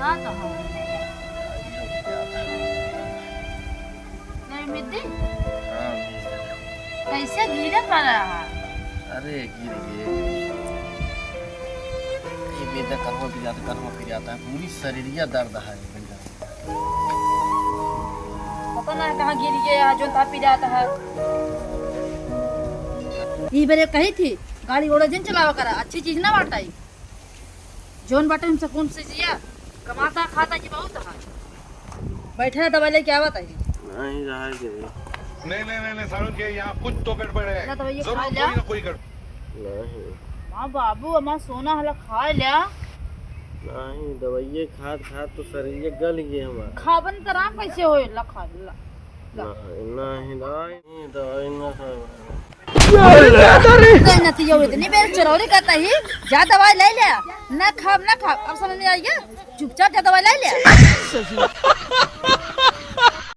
हाँ तो हाँ नहीं मिद्दी हाँ कैसे गिरे पड़ा है। अरे गिर गए ये बेटा करवा फिर जाता है पूरी शरीरिया दर्द है बेटा। पता ना कहाँ गिर गया जो तापी जाता है। ये बेरे कही थी गाड़ी घोड़ा जिन चलावा करा अच्छी चीज ना बाटा ही जोन बाटे हमसे कौन सी जिया कमाता खाता की बहुत है बैठे दवाई लेके आवत है नहीं रहा के नहीं सारुण के यहाँ कुछ तो गड़बड़ है। ना तो ये जरूर खा कोई लिया ना कोई गड़बड़। नहीं माँ बाबू अम्मा सोना हला खा लिया नहीं दवाइये खाद तो शरीर गल गए हमारा। खाबन त राम कैसे होए ला खा ला नहीं दवाई ना नहीं यो इतनी बेर चरौरी करता ही जा दवाई ले लिया ना खाब अब समझ नहीं आई चुपचाप जा दवाई ले लिया